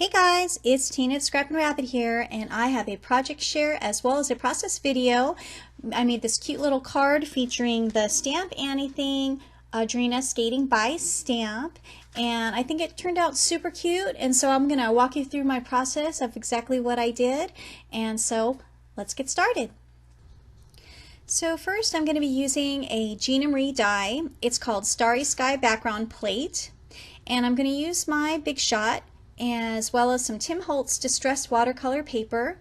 Hey guys, it's Tina at Scrappin here, and I have a project share as well as a process video. I made this cute little card featuring the Stamp Anything Adrena Skating by Stamp, and I think it turned out super cute, and so I'm going to walk you through my process of exactly what I did, and so let's get started. So first I'm going to be using a Gina Marie die. It's called Starry Sky Background Plate, and I'm going to use my Big Shot as well as some Tim Holtz Distress Watercolor paper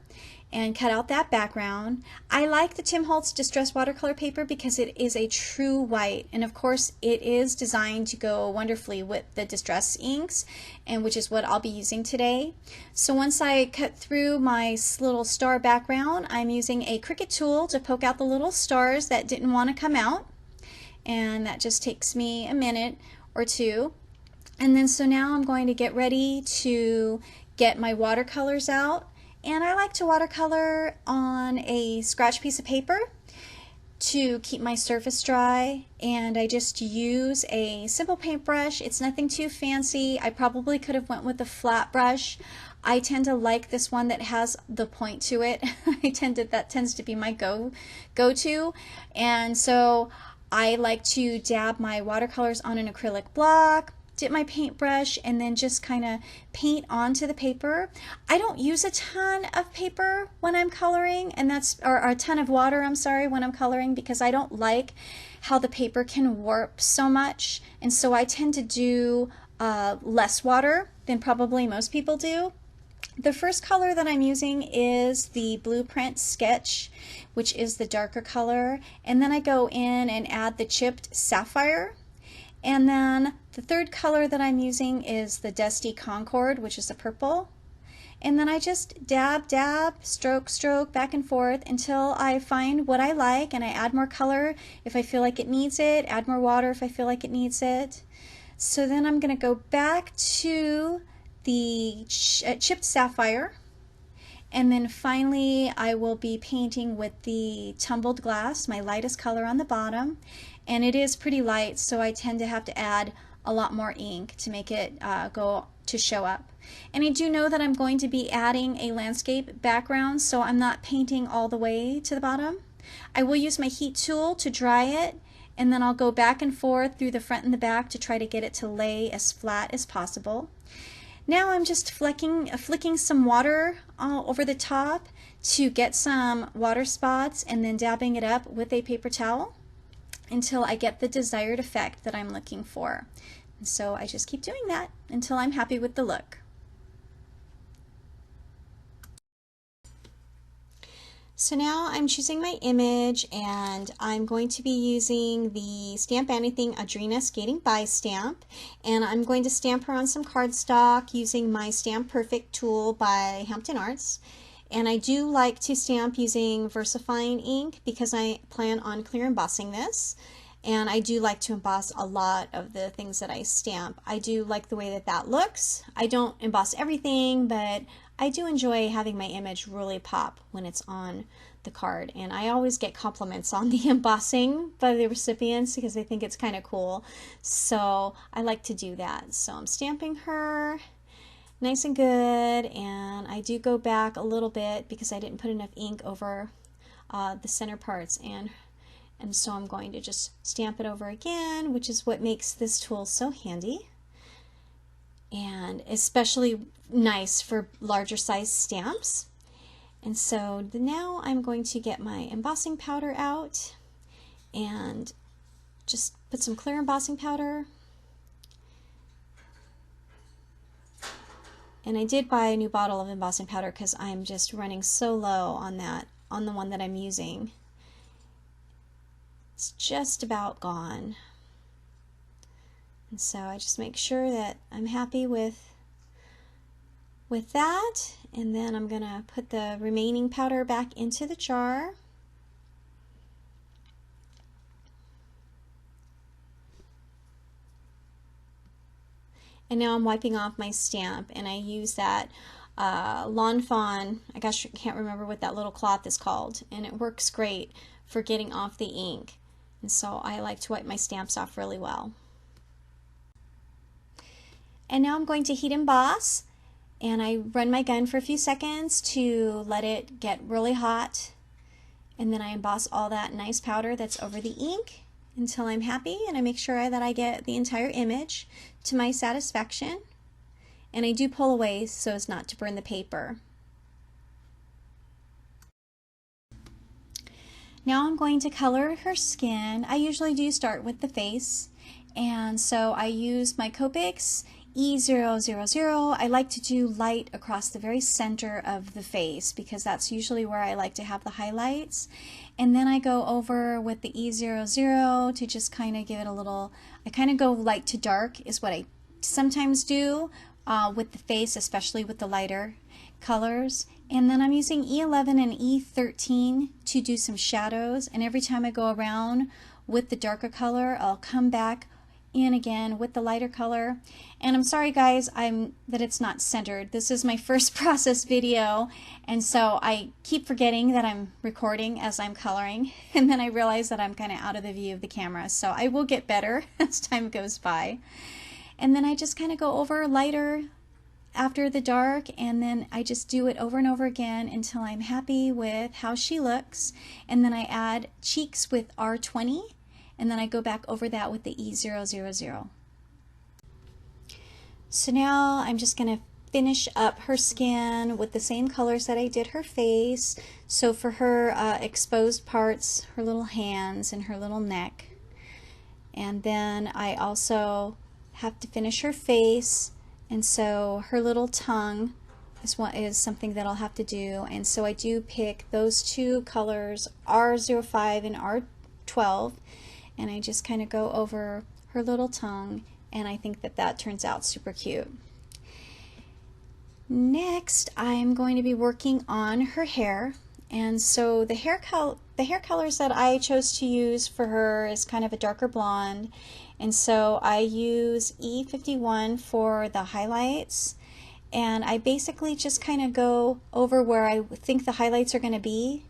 and cut out that background. I like the Tim Holtz Distress Watercolor paper because it is a true white, and of course it is designed to go wonderfully with the Distress inks, and which is what I'll be using today. So once I cut through my little star background, I'm using a Cricut tool to poke out the little stars that didn't want to come out, and that just takes me a minute or two. And then so now I'm going to get ready to get my watercolors out, and I like to watercolor on a scratch piece of paper to keep my surface dry, and I just use a simple paintbrush. It's nothing too fancy. I probably could have went with a flat brush. I tend to like this one that has the point to it. That tends to be my go-to, and so I like to dab my watercolors on an acrylic block, dip my paintbrush, and then just kind of paint onto the paper. I don't use a ton of paper when I'm coloring, and or a ton of water, I'm sorry, when I'm coloring, because I don't like how the paper can warp so much, and so I tend to do less water than probably most people do. The first color that I'm using is the Blueprint Sketch, which is the darker color, and then I go in and add the chipped sapphire. And then the third color that I'm using is the Dusty Concord, which is the purple. And then I just dab, dab, stroke, stroke, back and forth until I find what I like, and I add more color if I feel like it needs it, add more water if I feel like it needs it. So then I'm going to go back to the chipped sapphire, and then finally I will be painting with the tumbled glass, my lightest color on the bottom. And it is pretty light, so I tend to have to add a lot more ink to make it show up. And I do know that I'm going to be adding a landscape background, so I'm not painting all the way to the bottom. I will use my heat tool to dry it, and then I'll go back and forth through the front and the back to try to get it to lay as flat as possible. Now I'm just flicking some water over the top to get some water spots, and then dabbing it up with a paper towel until I get the desired effect that I'm looking for. And so I just keep doing that until I'm happy with the look. So now I'm choosing my image, and I'm going to be using the Stamp Anything Adrena Skating by Stamp, and I'm going to stamp her on some cardstock using my Stamp Perfect tool by Hampton Arts. And I do like to stamp using VersaFine ink because I plan on clear embossing this, and I do like to emboss a lot of the things that I stamp. I do like the way that that looks. I don't emboss everything, but I do enjoy having my image really pop when it's on the card, and I always get compliments on the embossing by the recipients because they think it's kind of cool, so I like to do that. So I'm stamping her nice and good, and I do go back a little bit because I didn't put enough ink over the center parts, and so I'm going to just stamp it over again, which is what makes this tool so handy, and especially nice for larger size stamps. And so now I'm going to get my embossing powder out and just put some clear embossing powder. And I did buy a new bottle of embossing powder because I'm just running so low on the one that I'm using. It's just about gone. And so I just make sure that I'm happy with that, and then I'm gonna put the remaining powder back into the jar. And now I'm wiping off my stamp, and I use that Lawn Fawn, I gosh, I can't remember what that little cloth is called, and it works great for getting off the ink. And so I like to wipe my stamps off really well. And now I'm going to heat emboss, and I run my gun for a few seconds to let it get really hot, and then I emboss all that nice powder that's over the ink until I'm happy, and I make sure that I get the entire image to my satisfaction, and I do pull away so as not to burn the paper. Now I'm going to color her skin. I usually do start with the face, and so I use my Copics E000. I like to do light across the very center of the face because that's usually where I like to have the highlights. And then I go over with the E00 to just kind of give it a little, I kind of go light to dark is what I sometimes do with the face, especially with the lighter colors. And then I'm using E11 and E13 to do some shadows, and every time I go around with the darker color, I'll come back in again with the lighter color. And I'm sorry guys, that it's not centered. This is my first process video, and so I keep forgetting that I'm recording as I'm coloring, and then I realize that I'm kind of out of the view of the camera, so I will get better as time goes by. And then I just kind of go over lighter after the dark, and then I just do it over and over again until I'm happy with how she looks. And then I add cheeks with R20, and then I go back over that with the E000. So now I'm just going to finish up her skin with the same colors that I did her face. So for her exposed parts, her little hands and her little neck. And then I also have to finish her face. And so her little tongue is something that I'll have to do. And so I do pick those two colors, R05 and R12, and I just kind of go over her little tongue, and I think that that turns out super cute. Next, I'm going to be working on her hair. And so the hair colors that I chose to use for her is kind of a darker blonde. And so I use E51 for the highlights, and I basically just kind of go over where I think the highlights are going to be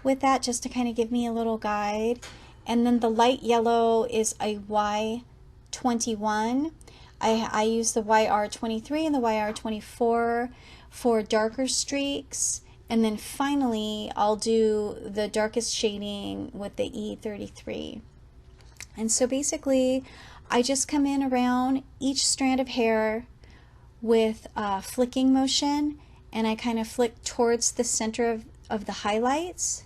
with that, just to kind of give me a little guide. And then the light yellow is a Y21. I use the YR23 and the YR24 for darker streaks. And then finally I'll do the darkest shading with the E33. And so basically I just come in around each strand of hair with a flicking motion, and I kind of flick towards the center of the highlights.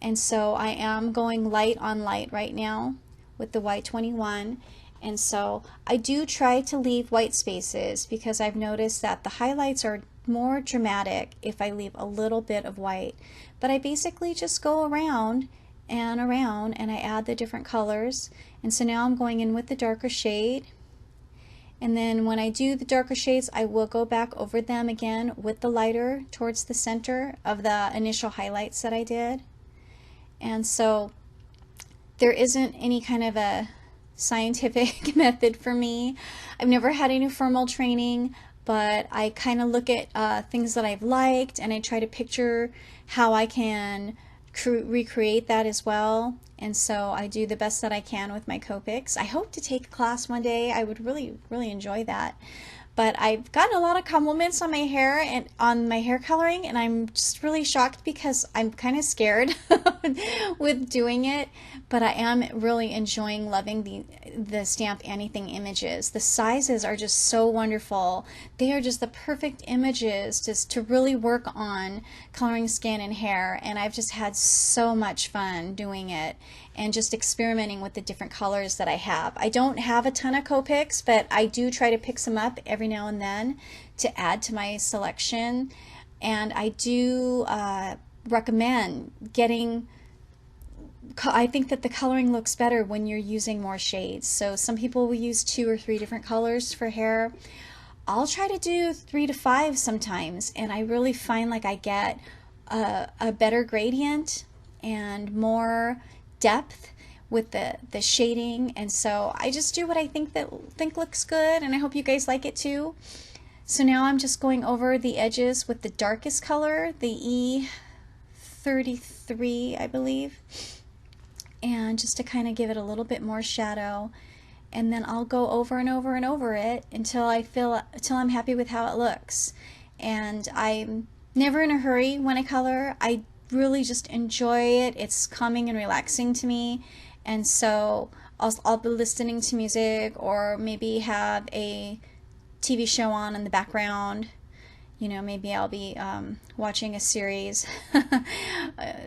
And so I am going light on light right now with the Y21. And so I do try to leave white spaces because I've noticed that the highlights are more dramatic if I leave a little bit of white. But I basically just go around and around, and I add the different colors. And so now I'm going in with the darker shade, and then when I do the darker shades I will go back over them again with the lighter towards the center of the initial highlights that I did. And so there isn't any kind of a scientific method for me. I've never had any formal training, but I kind of look at things that I've liked, and I try to picture how I can recreate that as well. And so I do the best that I can with my Copics. I hope to take a class one day. I would really enjoy that. But I've gotten a lot of compliments on my hair and on my hair coloring, and I'm just really shocked because I'm kind of scared with doing it. But I am really enjoying loving the Stamp Anything images. The sizes are just so wonderful. They are just the perfect images just to really work on coloring skin and hair, and I've just had so much fun doing it and just experimenting with the different colors that I have. I don't have a ton of Copics, but I do try to pick some up every now and then to add to my selection. And I do recommend getting, I think that the coloring looks better when you're using more shades. So some people will use 2 or 3 different colors for hair. I'll try to do 3 to 5 sometimes, and I really find like I get a better gradient and more depth with the shading. And so I just do what I think looks good, and I hope you guys like it too. So now I'm just going over the edges with the darkest color, the E33 I believe, and just to kind of give it a little bit more shadow. And then I'll go over and over and over it until I'm happy with how it looks. and I'm never in a hurry when I color. I really just enjoy it. It's calming and relaxing to me, and so I'll be listening to music or maybe have a TV show on in the background. You know, maybe I'll be watching a series,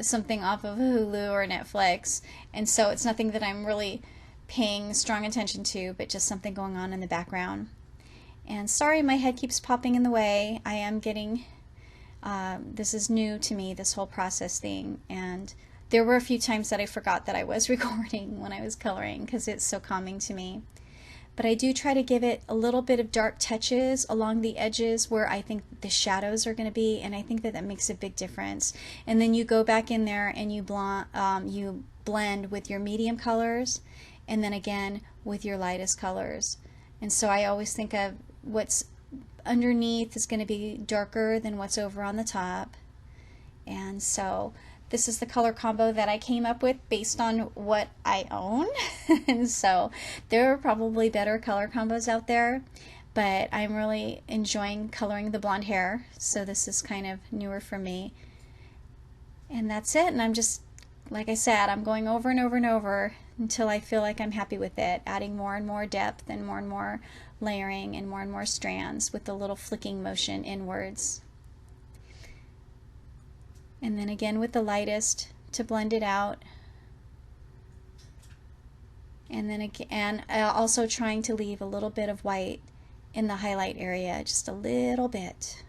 something off of Hulu or Netflix, and so it's nothing that I'm really paying strong attention to, but just something going on in the background. And sorry, my head keeps popping in the way. I am getting, this is new to me, this whole process thing, and there were a few times that I forgot that I was recording when I was coloring because it's so calming to me. But I do try to give it a little bit of dark touches along the edges where I think the shadows are going to be, and I think that that makes a big difference. And then you go back in there and you blend with your medium colors, and then again with your lightest colors. And so I always think of what's underneath is going to be darker than what's over on the top. And so this is the color combo that I came up with based on what I own. And so there are probably better color combos out there, but I'm really enjoying coloring the blonde hair. So this is kind of newer for me. And that's it. And I'm just, like I said, I'm going over and over and over until I feel like I'm happy with it, adding more and more depth and more layering and more strands with the little flicking motion inwards. And then again with the lightest to blend it out. And then again, also trying to leave a little bit of white in the highlight area, just a little bit.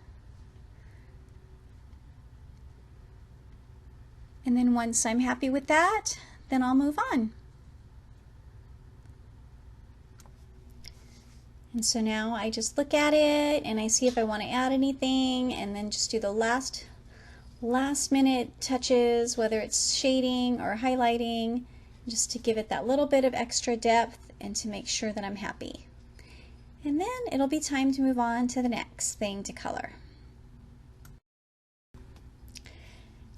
And then once I'm happy with that, then I'll move on. And so now I just look at it and I see if I want to add anything, and then just do the last minute touches, whether it's shading or highlighting, just to give it that little bit of extra depth and to make sure that I'm happy. And then it'll be time to move on to the next thing to color.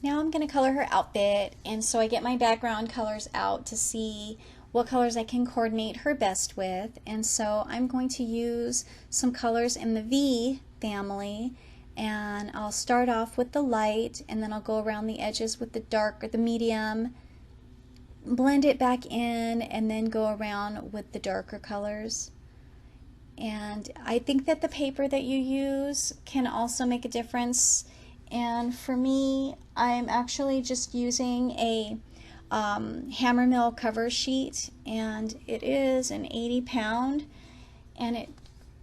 Now I'm going to color her outfit, and so I get my background colors out to see what colors I can coordinate her best with. And so I'm going to use some colors in the V family, and I'll start off with the light, and then I'll go around the edges with the dark or the medium, blend it back in, and then go around with the darker colors. And I think that the paper that you use can also make a difference. And for me, I'm actually just using a hammer mill cover sheet, and it is an 80-pound, and it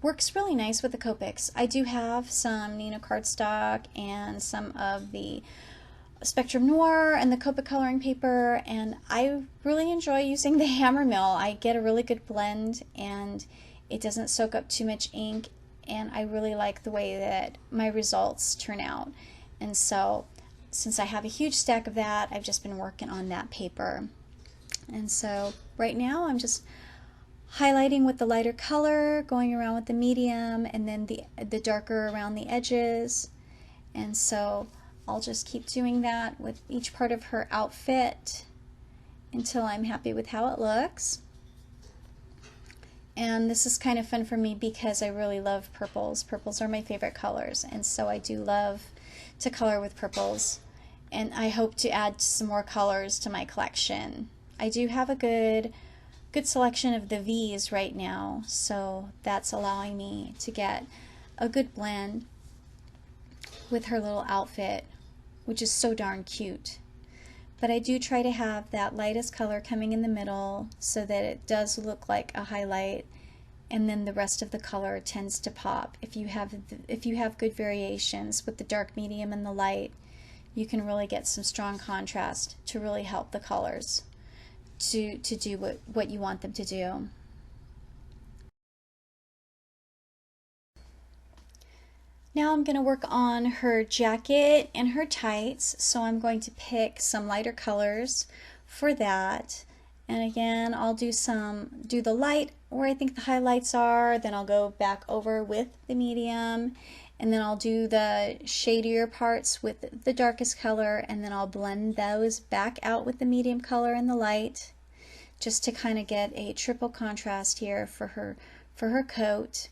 works really nice with the Copics. I do have some Nina cardstock and some of the Spectrum Noir and the Copic coloring paper, and I really enjoy using the hammer mill. I get a really good blend, and it doesn't soak up too much ink, and I really like the way that my results turn out. And so since I have a huge stack of that, I've just been working on that paper. And so right now I'm just highlighting with the lighter color, going around with the medium, and then the darker around the edges. And so I'll just keep doing that with each part of her outfit until I'm happy with how it looks. And this is kind of fun for me because I really love purples. Purples are my favorite colors, and so I do love to color with purples, and I hope to add some more colors to my collection. I do have a good selection of the V's right now, so that's allowing me to get a good blend with her little outfit, which is so darn cute. But I do try to have that lightest color coming in the middle so that it does look like a highlight, and then the rest of the color tends to pop. If you have good variations with the dark, medium, and the light, you can really get some strong contrast to really help the colors to do what you want them to do. Now I'm going to work on her jacket and her tights, so I'm going to pick some lighter colors for that. And again, I'll do the light where I think the highlights are, then I'll go back over with the medium, and then I'll do the shadier parts with the darkest color, and then I'll blend those back out with the medium color and the light, just to kind of get a triple contrast here for her coat.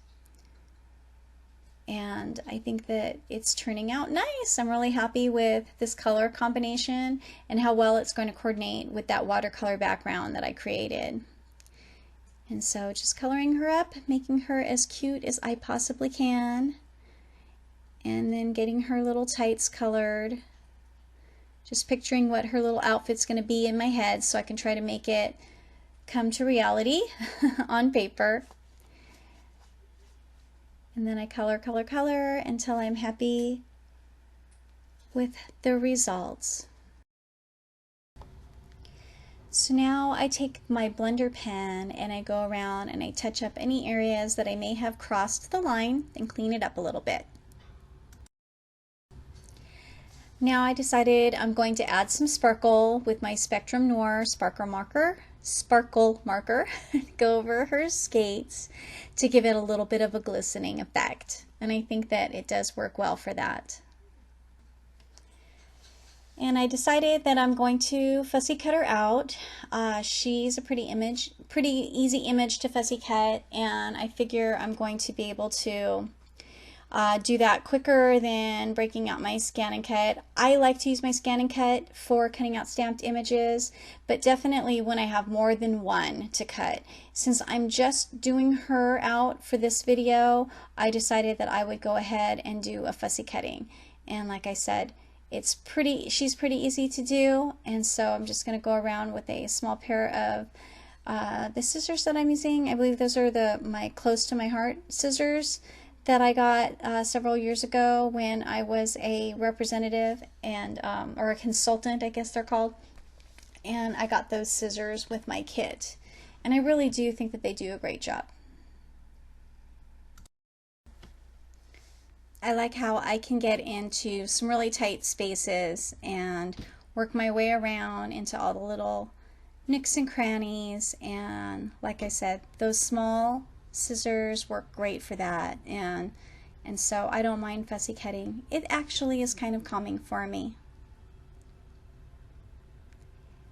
and I think that it's turning out nice. I'm really happy with this color combination and how well it's going to coordinate with that watercolor background that I created. And so just coloring her up, making her as cute as I possibly can, and then getting her little tights colored. Just picturing what her little outfit's going to be in my head so I can try to make it come to reality on paper. And then I color, color, color until I'm happy with the results. So now I take my blender pen and I go around and I touch up any areas that I may have crossed the line and clean it up a little bit. Now I decided I'm going to add some sparkle with my Spectrum Noir sparkle marker, go over her skates to give it a little bit of a glistening effect. And I think that it does work well for that. And I decided that I'm going to fussy cut her out. She's a pretty easy image to fussy cut, and I figure I'm going to be able to do that quicker than breaking out my scan and cut. I like to use my scan and cut for cutting out stamped images, but definitely when I have more than one to cut. Since I'm just doing her out for this video, I decided that I would go ahead and do a fussy cutting. And like I said, she's pretty easy to do, and so I'm just going to go around with a small pair of the scissors that I'm using. I believe those are my close to my heart scissors that I got several years ago when I was a representative and or a consultant, I guess they're called, and I got those scissors with my kit, and I really do think that they do a great job. I like how I can get into some really tight spaces and work my way around into all the little nooks and crannies, and like I said, those small scissors work great for that, and so I don't mind fussy cutting. It actually is kind of calming for me.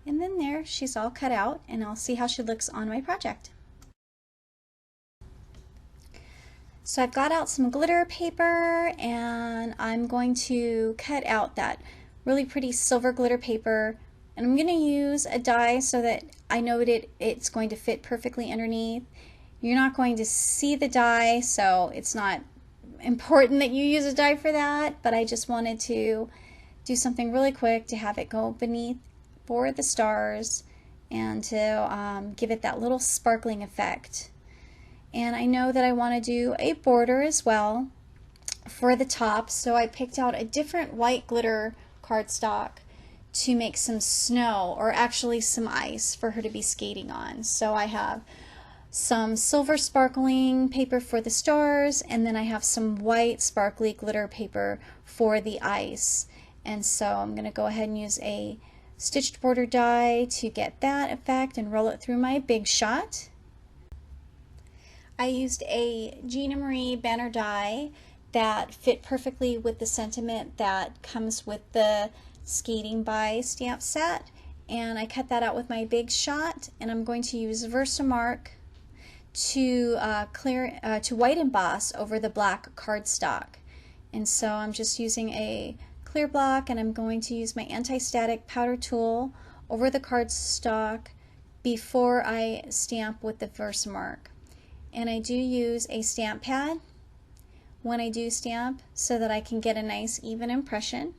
And then there, she's all cut out, and I'll see how she looks on my project. So I've got out some glitter paper, and I'm going to cut out that really pretty silver glitter paper, and I'm going to use a die so that I know that it's going to fit perfectly underneath. You're not going to see the die, so it's not important that you use a die for that, but I just wanted to do something really quick to have it go beneath for the stars and to give it that little sparkling effect. And I know that I want to do a border as well for the top, so I picked out a different white glitter cardstock to make some snow, or actually some ice, for her to be skating on. So I have some silver sparkling paper for the stars, and then I have some white sparkly glitter paper for the ice. And so I'm going to go ahead and use a stitched border die to get that effect and roll it through my Big Shot. I used a Gina Marie banner die that fit perfectly with the sentiment that comes with the Skating by stamp set, and I cut that out with my Big Shot, and I'm going to use Versamark to white emboss over the black cardstock. And so I'm just using a clear block, and I'm going to use my anti-static powder tool over the cardstock before I stamp with the Versamark. And I do use a stamp pad when I do stamp so that I can get a nice even impression.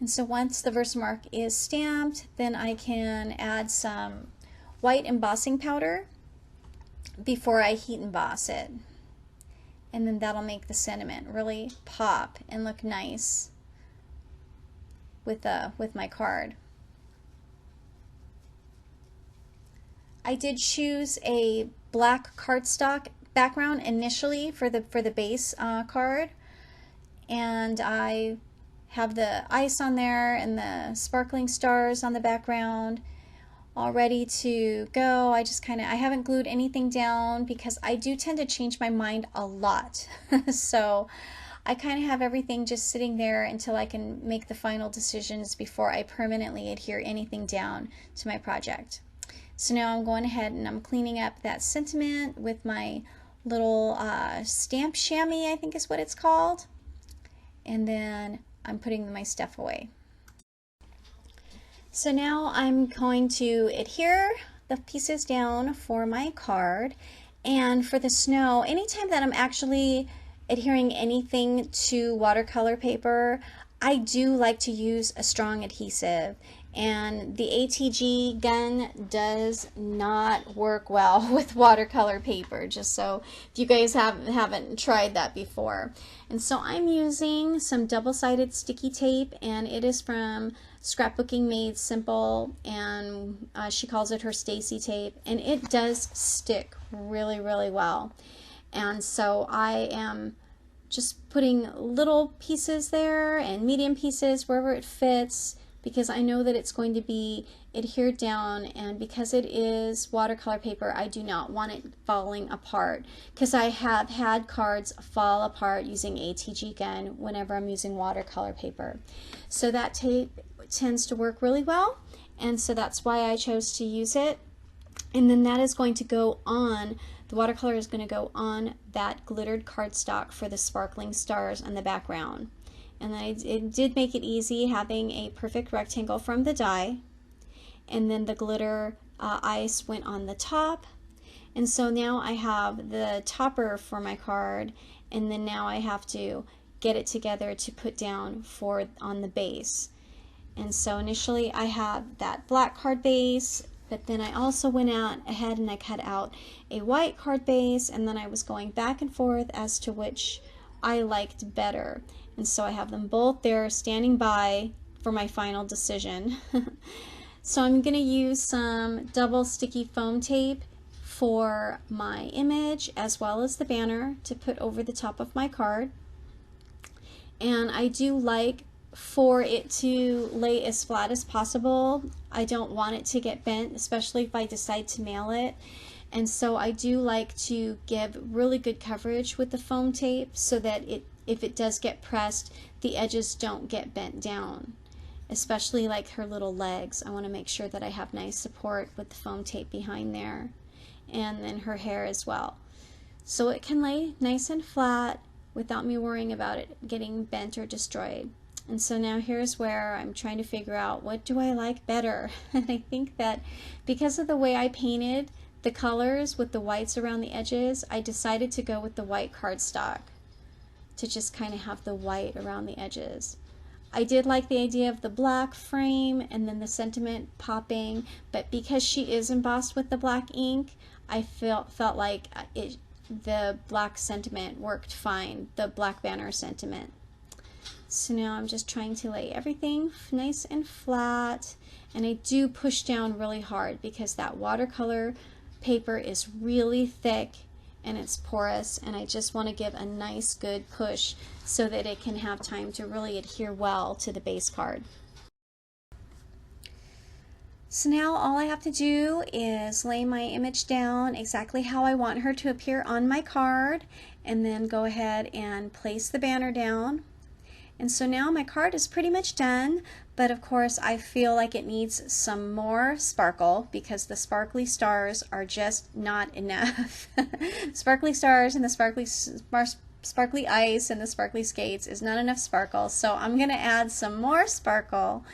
And so once the Versamark is stamped, then I can add some white embossing powder before I heat emboss it. And then that'll make the sentiment really pop and look nice with my card. I did choose a black cardstock background initially for the base card, and I have the ice on there and the sparkling stars on the background all ready to go. I haven't glued anything down because I do tend to change my mind a lot. So I kind of have everything just sitting there until I can make the final decisions before I permanently adhere anything down to my project. So now I'm going ahead and I'm cleaning up that sentiment with my little stamp chamois, I think is what it's called. And then I'm putting my stuff away. So now I'm going to adhere the pieces down for my card. And for the snow, anytime that I'm actually adhering anything to watercolor paper, I do like to use a strong adhesive. And the ATG gun does not work well with watercolor paper, just so if you guys haven't tried that before. And so I'm using some double-sided sticky tape, and it is from Scrapbooking Made Simple, and she calls it her Stacy tape, and it does stick really, really well. And so I am just putting little pieces there and medium pieces wherever it fits, because I know that it's going to be adhered down, and because it is watercolor paper, I do not want it falling apart, because I have had cards fall apart using ATG gun whenever I'm using watercolor paper. So that tape tends to work really well, and so that's why I chose to use it. And then that is going to go on, the watercolor is going to go on that glittered cardstock for the sparkling stars on the background. And then it did make it easy having a perfect rectangle from the die. And then the glitter ice went on the top. And so now I have the topper for my card, and then now I have to get it together to put down on the base. And so initially I have that black card base, but then I also went ahead and I cut out a white card base, and then I was going back and forth as to which I liked better. And so I have them both there standing by for my final decision. So I'm going to use some double sticky foam tape for my image as well as the banner to put over the top of my card. And I do like for it to lay as flat as possible. I don't want it to get bent, especially if I decide to mail it. And so I do like to give really good coverage with the foam tape so that if it does get pressed, the edges don't get bent down. Especially like her little legs. I want to make sure that I have nice support with the foam tape behind there. And then her hair as well. So it can lay nice and flat without me worrying about it getting bent or destroyed. And so now here's where I'm trying to figure out, what do I like better? And I think that because of the way I painted the colors with the whites around the edges, I decided to go with the white cardstock to just kind of have the white around the edges. I did like the idea of the black frame and then the sentiment popping, but because she is embossed with the black ink, I felt like the black sentiment worked fine, the black banner sentiment. So now I'm just trying to lay everything nice and flat, and I do push down really hard because that watercolor paper is really thick and it's porous, and I just want to give a nice good push so that it can have time to really adhere well to the base card. So now all I have to do is lay my image down exactly how I want her to appear on my card, and then go ahead and place the banner down. And so now my card is pretty much done, but of course I feel like it needs some more sparkle because the sparkly stars are just not enough. Sparkly stars and the sparkly ice and the sparkly skates is not enough sparkle, so I'm going to add some more sparkle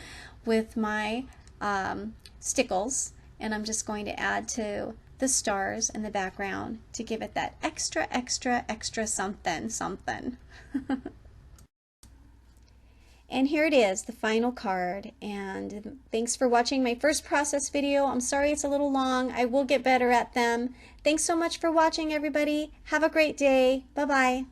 with my stickles, and I'm just going to add to the stars in the background to give it that extra something. And here it is, the final card. And thanks for watching my first process video. I'm sorry it's a little long. I will get better at them. Thanks so much for watching, everybody. Have a great day. Bye-bye.